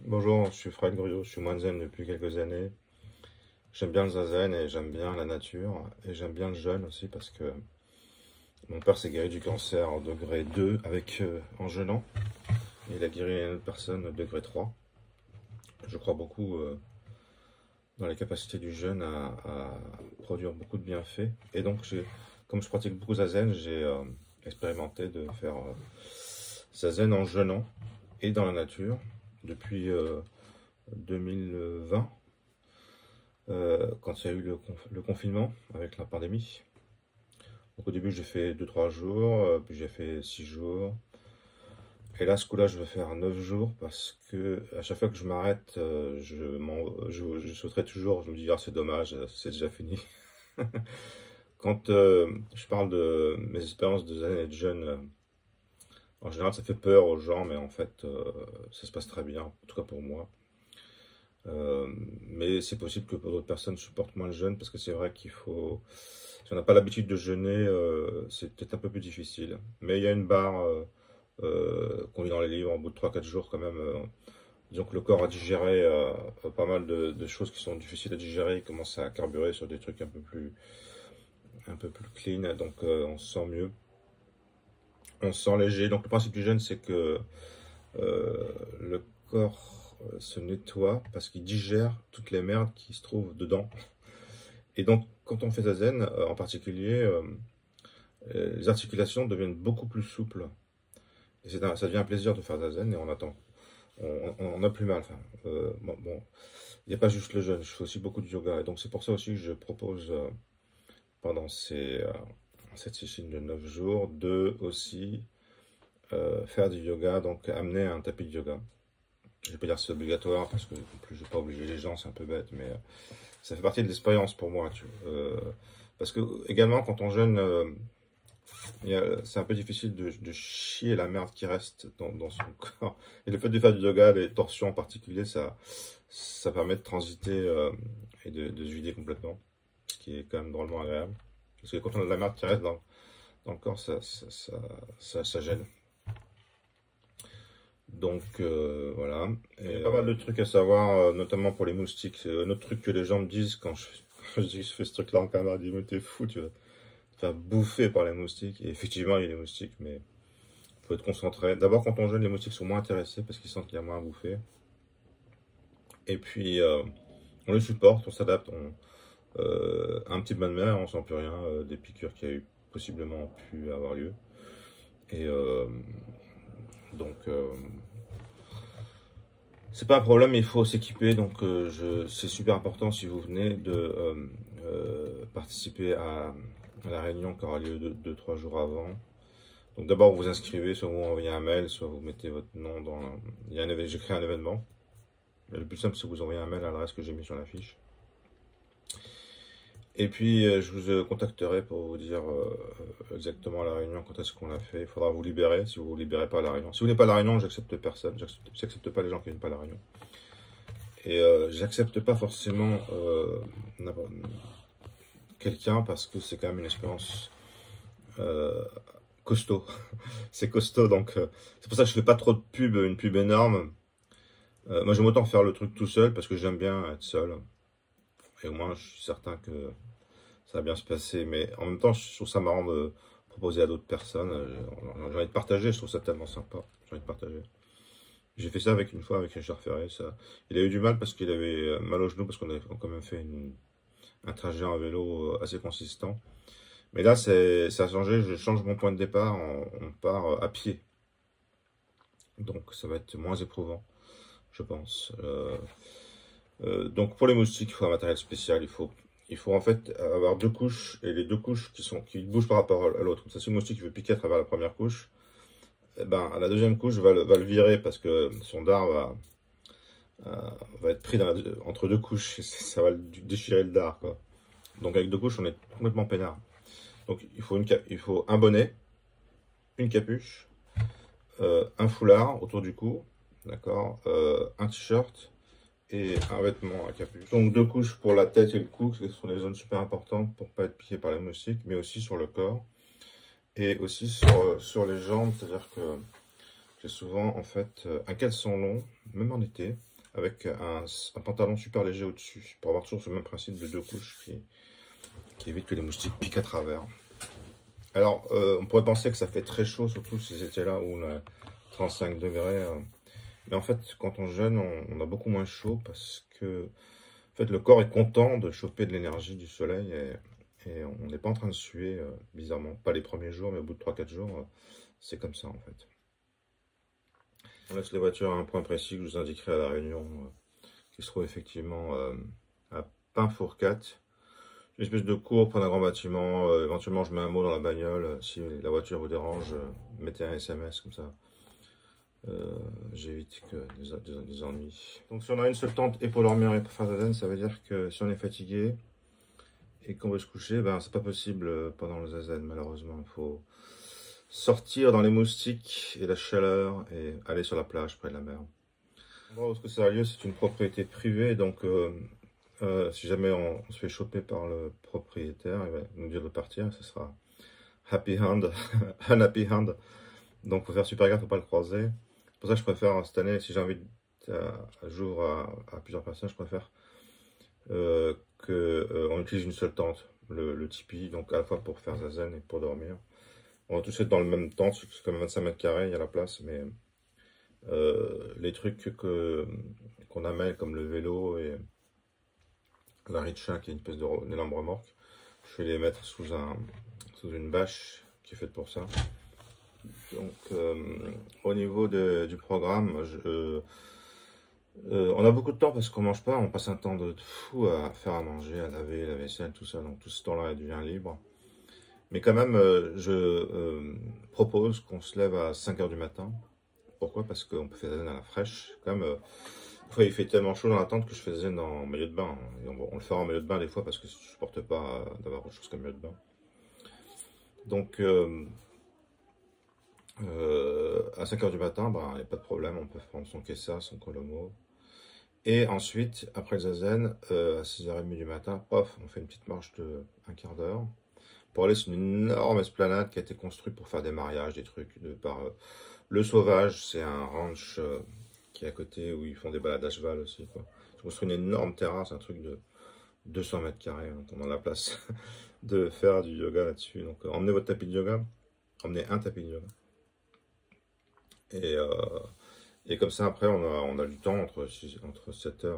Bonjour, je suis Fred Gruyot, je suis moine zen depuis quelques années. J'aime bien le zazen et j'aime bien la nature et j'aime bien le jeûne aussi parce que mon père s'est guéri du cancer au degré 2 en jeûnant et il a guéri une autre personne au degré 3. Je crois beaucoup dans les capacités du jeûne à produire beaucoup de bienfaits et donc comme je pratique beaucoup zazen, j'ai expérimenté de faire zazen en jeûnant et dans la nature depuis 2020. Quand il y a eu le confinement avec la pandémie. Donc au début j'ai fait 2-3 jours, puis j'ai fait 6 jours. Et là ce coup-là je vais faire 9 jours parce que à chaque fois que je m'arrête, je sauterai toujours, je me dis ah c'est dommage, c'est déjà fini. Quand je parle de mes expériences de années de jeûne, en général ça fait peur aux gens, mais en fait ça se passe très bien, en tout cas pour moi. Mais c'est possible que pour d'autres personnes supportent moins le jeûne parce que c'est vrai qu'il faut, si on n'a pas l'habitude de jeûner, c'est peut-être un peu plus difficile. Mais il y a une barre qu'on lit dans les livres, en bout de 3-4 jours quand même. Disons que le corps a digéré pas mal de choses qui sont difficiles à digérer, il commence à carburer sur des trucs un peu plus clean, donc on se sent mieux, on se sent léger. Donc le principe du jeûne, c'est que le corps se nettoie parce qu'il digère toutes les merdes qui se trouvent dedans. Et donc, quand on fait zazen, en particulier, les articulations deviennent beaucoup plus souples. Et ça devient un plaisir de faire zazen et on attend. On a plus mal. Enfin, bon, il n'y a pas juste le jeûne, je fais aussi beaucoup de yoga. Et donc, c'est pour ça aussi que je propose pendant cette session de 9 jours de aussi faire du yoga, donc amener un tapis de yoga. Je vais pas dire que c'est obligatoire parce que en plus je vais pas obliger les gens, c'est un peu bête, mais ça fait partie de l'expérience pour moi. Parce que également quand on jeûne, c'est un peu difficile de chier la merde qui reste dans son corps. Et le fait de faire du yoga, les torsions en particulier, ça permet de transiter et de se vider complètement, ce qui est quand même drôlement agréable. Parce que quand on a de la merde qui reste dans le corps, ça gêne. Donc voilà. Et il y a pas mal de trucs à savoir, notamment pour les moustiques. C'est un autre truc que les gens me disent quand je dis que je fais ce truc-là en caméra, ils disent mais t'es fou, tu vas te faire bouffer par les moustiques. Et effectivement, il y a des moustiques, mais il faut être concentré. D'abord, quand on jeûne, les moustiques sont moins intéressés parce qu'ils sentent qu'il y a moins à bouffer. Et puis, on les supporte, on s'adapte. Un petit bain de mer, on sent plus rien, des piqûres qui a eu possiblement pu avoir lieu. Et donc, c'est pas un problème, il faut s'équiper. Donc, c'est super important si vous venez de participer à la réunion qui aura lieu 2-3 jours avant. Donc, d'abord, vous vous inscrivez, soit vous envoyez un mail, soit vous mettez votre nom dans. J'ai créé un événement. Mais le plus simple, c'est que vous envoyez un mail à l'adresse que j'ai mis sur la fiche. Et puis, je vous contacterai pour vous dire exactement la réunion, quand est-ce qu'on l'a fait. Il faudra vous libérer si vous ne vous libérez pas à la réunion. Si vous n'êtes pas à la réunion, j'accepte personne. J'accepte pas les gens qui ne viennent pas à la réunion. Et j'accepte pas forcément quelqu'un parce que c'est quand même une expérience costaud. C'est costaud, donc c'est pour ça que je fais pas trop de pub, une pub énorme. Moi, j'aime autant faire le truc tout seul parce que j'aime bien être seul. Et au moins, je suis certain que ça va bien se passer. Mais en même temps, je trouve ça marrant de proposer à d'autres personnes. J'ai envie de partager, je trouve ça tellement sympa. J'ai envie de partager. J'ai fait ça une fois avec Richard Ferré. Il a eu du mal parce qu'il avait mal au genou, parce qu'on a quand même fait un trajet en vélo assez consistant. Mais là, ça a changé. Je change mon point de départ. On part à pied. Donc, ça va être moins éprouvant, je pense. Donc pour les moustiques, il faut un matériel spécial. Il faut en fait avoir 2 couches et les 2 couches qui bougent par rapport à l'autre. Comme ça, si le moustique veut piquer à travers la première couche, eh ben, la deuxième couche va le virer parce que son dard va être pris entre 2 couches. Et ça va déchirer le dard, quoi. Donc avec 2 couches, on est complètement peinard. Donc il faut un bonnet, une capuche, un foulard autour du cou, d'accord, un t-shirt et un vêtement à capuche. Donc 2 couches pour la tête et le cou, ce sont des zones super importantes pour pas être piqué par les moustiques, mais aussi sur le corps et aussi sur les jambes, c'est-à-dire que j'ai souvent en fait un caleçon long, même en été, avec un pantalon super léger au-dessus, pour avoir toujours ce même principe de 2 couches qui évite que les moustiques piquent à travers. Alors, on pourrait penser que ça fait très chaud, surtout ces étés-là où on a 35 degrés. Mais en fait, quand on jeûne, on a beaucoup moins chaud parce que en fait, le corps est content de choper de l'énergie du soleil et on n'est pas en train de suer, bizarrement. Pas les premiers jours, mais au bout de 3-4 jours, c'est comme ça en fait. On laisse les voitures à un point précis que je vous indiquerai à la réunion, qui se trouve effectivement à Pinfourcade. Une espèce de cours près d'un grand bâtiment. Éventuellement, je mets un mot dans la bagnole. Si la voiture vous dérange, mettez un SMS comme ça. J'évite que des ennuis. Donc, si on a une seule tente et pour dormir et pour faire zazen, ça veut dire que si on est fatigué et qu'on veut se coucher, ben c'est pas possible pendant le zazen, malheureusement. Il faut sortir dans les moustiques et la chaleur et aller sur la plage près de la mer. L'endroit où ça a lieu, c'est une propriété privée, donc si jamais on se fait choper par le propriétaire, il va nous dire de partir, ce sera happy hand, un happy hand. Donc il faut faire super gaffe, faut pas le croiser. C'est pour ça que je préfère cette année, si j'invite un jour à plusieurs personnes, je préfère qu'on utilise une seule tente, le tipi, donc à la fois pour faire zazen et pour dormir. On va tous être dans le même tente, c'est comme 25 mètres carrés, il y a la place, mais les trucs qu'on amène comme le vélo et la rickshaw qui est une espèce d'énorme remorque, je vais les mettre sous une bâche qui est faite pour ça. Donc au niveau du programme, on a beaucoup de temps parce qu'on mange pas, on passe un temps de fou à faire à manger, à laver, la vaisselle, tout ça, donc tout ce temps-là devient libre. Mais quand même, je propose qu'on se lève à 5 h du matin. Pourquoi? Parce qu'on peut faire zazen à la fraîche. Quand même, il fait tellement chaud dans la tente que je fais zazen en maillot de bain. Et on le fera en maillot de bain des fois parce que je ne supporte pas d'avoir autre chose qu'un maillot de bain. Donc, à 5 h du matin, il n'y a pas de problème. On peut prendre son kessa, son kolomo. Et ensuite, après le zazen, à 6h30 du matin, pof, on fait une petite marche de un quart d'heure. Pour aller sur une énorme esplanade qui a été construite pour faire des mariages, des trucs par Le Sauvage, c'est un ranch qui est à côté où ils font des balades à cheval aussi, quoi. Ils ont construit une énorme terrasse, un truc de 200 mètres carrés, donc on a la place de faire du yoga là-dessus. Donc emmenez votre tapis de yoga, emmenez un tapis de yoga. Et comme ça, après, on a du temps entre 7h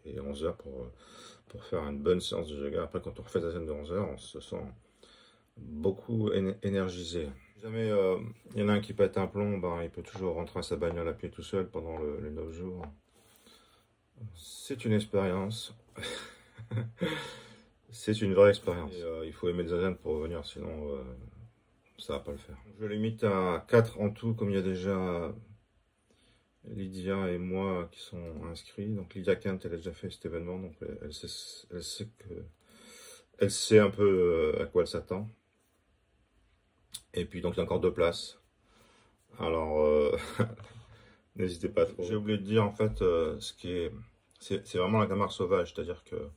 et 11h pour faire une bonne séance de yoga. Après, quand on refait la scène de 11h, on se sent beaucoup énergisé. Si jamais il y en a un qui pète un plomb, il peut toujours rentrer à sa bagnole à pied tout seul pendant les 9 jours. C'est une expérience. C'est une vraie expérience. Il faut aimer le zazen pour revenir, sinon ça va pas le faire. Je limite à 4 en tout, comme il y a déjà Lydia et moi qui sont inscrits. Donc Lydia Kent, elle a déjà fait cet événement, donc elle sait un peu à quoi elle s'attend. Et puis donc il y a encore 2 places. Alors n'hésitez pas trop. J'ai oublié de dire en fait c'est vraiment la Camargue sauvage, c'est-à-dire que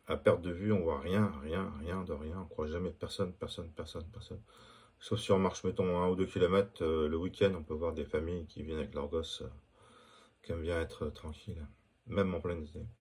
à perte de vue on voit rien de rien, on croit jamais personne. Sauf si on marche, mettons, 1 ou 2 km, le week-end, on peut voir des familles qui viennent avec leurs gosses, qui aiment bien être tranquilles, même en plein été.